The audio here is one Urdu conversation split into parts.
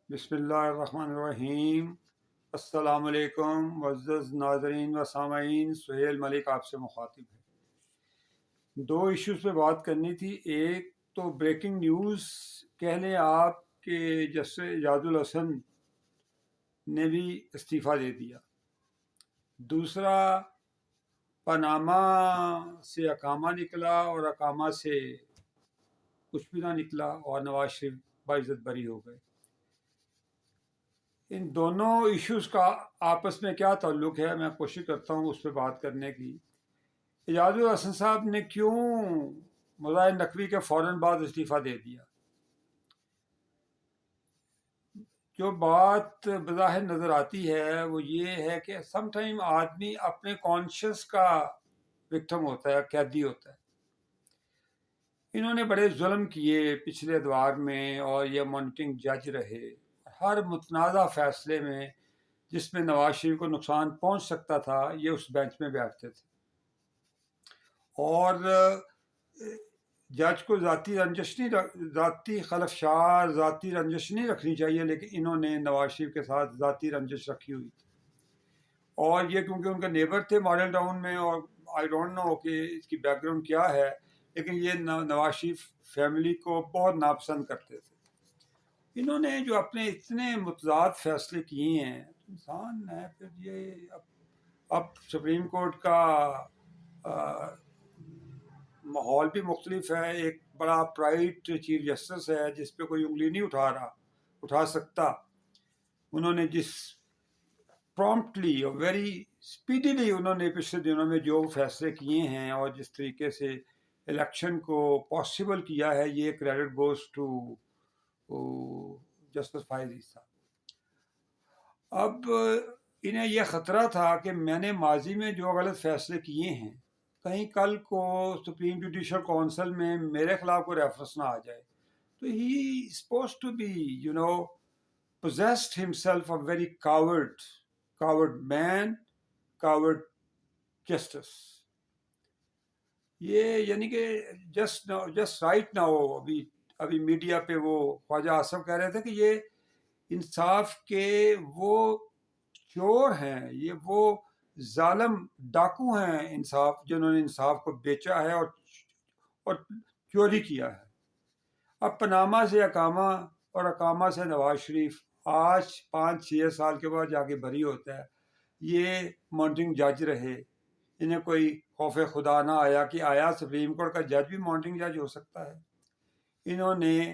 بسم اللہ الرحمن الرحیم۔ السلام علیکم معزز ناظرین و سامعین، سہیل ملک آپ سے مخاطب ہے۔ دو ایشوز پہ بات کرنی تھی۔ ایک تو بریکنگ نیوز کہہ لیں آپ کہ جسٹس اعجاز الحسن نے بھی استعفیٰ دے دیا۔ دوسرا، پاناما سے اقامہ نکلا اور اقامہ سے کچھ بھی نہ نکلا اور نواز شریف باعزت بری ہو گئے۔ ان دونوں ایشوز کا آپس میں کیا تعلق ہے، میں کوشش کرتا ہوں اس پہ بات کرنے کی۔ اعجاز الحسن صاحب نے کیوں مظاہر نقوی کے فوراً بعد استعفیٰ دے دیا؟ جو بات بظاہر نظر آتی ہے وہ یہ ہے کہ سم ٹائم آدمی اپنے کانشیس کا وکٹم ہوتا ہے، قیدی ہوتا ہے۔ انہوں نے بڑے ظلم کیے پچھلے ادوار میں اور یہ مانیٹرنگ جج رہے۔ ہر متنازع فیصلے میں جس میں نواز شریف کو نقصان پہنچ سکتا تھا یہ اس بینچ میں بیٹھتے تھے، اور جج کو ذاتی رنجش نہیں، ذاتی خلفشار، ذاتی رنجش نہیں رکھنی چاہیے، لیکن انہوں نے نواز شریف کے ساتھ ذاتی رنجش رکھی ہوئی تھی۔ اور یہ کیونکہ ان کے نیبر تھے ماڈل ٹاؤن میں، اور آئی ڈونٹ نو کہ اس کی بیک گراؤنڈ کیا ہے، لیکن یہ نواز شریف فیملی کو بہت ناپسند کرتے تھے۔ انہوں نے جو اپنے اتنے متضاد فیصلے کیے ہیں، انسان ہے پھر یہ اب سپریم کورٹ کا ماحول بھی مختلف ہے۔ ایک بڑا پرائٹ چیف جسٹس ہے جس پہ کوئی انگلی نہیں اٹھا سکتا۔ انہوں نے جس پرومپٹلی اور ویری اسپیڈیلی انہوں نے پچھلے دنوں میں جو فیصلے کیے ہیں اور جس طریقے سے الیکشن کو پاسبل کیا ہے، یہ کریڈٹ گوز ٹو جسٹس فائز عیسیٰ۔ اب انہیں یہ خطرہ تھا کہ میں نے ماضی میں جو غلط فیصلے کیے ہیں، کہیں کل کو سپریم جوڈیشل کونسل میں میرے خلاف کوئی ریفرنس نہ آ جائے۔ تو he suppose to be possessed himself a very coward man, coward justice۔ یہ یعنی کہ جسٹ رائٹ ناؤ ابھی میڈیا پہ وہ خواجہ آصف کہہ رہے تھے کہ یہ انصاف کے وہ چور ہیں، یہ وہ ظالم ڈاکو ہیں انصاف، جنہوں نے انصاف کو بیچا ہے اور چوری کیا ہے۔ اب پاناما سے اقامہ اور اقامہ سے نواز شریف آج 5-6 سال کے بعد جا کے بری ہوتا ہے۔ یہ مانیٹرنگ جج رہے، انہیں کوئی خوف خدا نہ آیا کہ آیا سپریم کورٹ کا جج بھی مانیٹرنگ جج ہو سکتا ہے۔ انہوں نے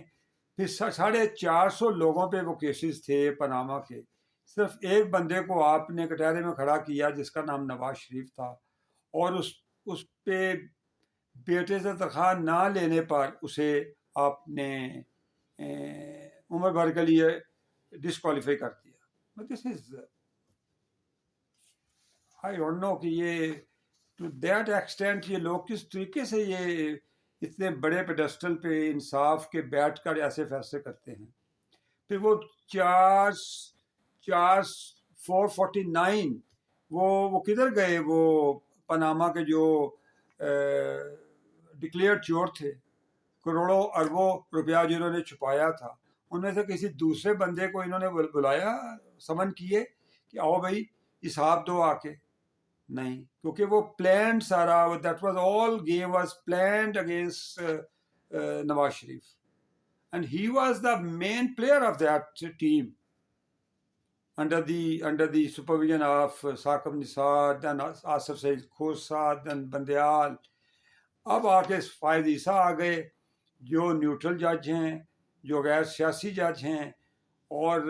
پھر 450 لوگوں پہ وہ کیسز تھے پاناما کے، صرف ایک بندے کو آپ نے کٹہرے میں کھڑا کیا جس کا نام نواز شریف تھا، اور اس پہ بیٹے سے تنخواہ نہ لینے پر اسے آپ نے عمر بھر کے لیے ڈسکوالیفائی کر دیا۔ دس از آئی ڈونٹ نو کہ یہ ٹو دیٹ ایکسٹینٹ یہ لوگ کس طریقے سے یہ اتنے بڑے پیڈسٹل پہ انصاف کے بیٹھ کر ایسے فیصلے کرتے ہیں۔ پھر وہ 449 وہ کدھر گئے؟ وہ پاناما کے جو ڈکلیئر چور تھے، کروڑوں اربوں روپیہ جنہوں نے چھپایا تھا، ان میں سے کسی دوسرے بندے کو انہوں نے بلایا، سمن کیے کہ آؤ بھائی حساب دو آ کے؟ نہیں، کیونکہ وہ پلانڈ سارا، that was all game was planned against Nawaz Sharif, and he was the main player of that team under the supervision of Saqib Nisar, then Asif Saeed Khosa, then Bandial. اب آ کے فائز عیسیٰ آ گئے جو نیوٹرل جج ہیں، جو غیر سیاسی جج ہیں، اور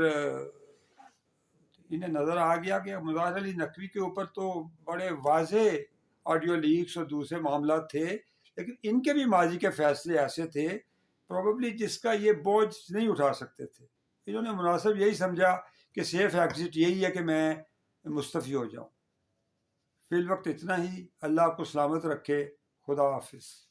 انہیں نظر آ گیا کہ مظاہر علی نقوی کے اوپر تو بڑے واضح آڈیو لیکس اور دوسرے معاملات تھے، لیکن ان کے بھی ماضی کے فیصلے ایسے تھے پروبیبلی جس کا یہ بوجھ نہیں اٹھا سکتے تھے۔ انہوں نے مناسب یہی سمجھا کہ سیف ایگزٹ یہی ہے کہ میں مستعفی ہو جاؤں۔ فی الوقت اتنا ہی۔ اللہ آپ کو سلامت رکھے۔ خدا حافظ۔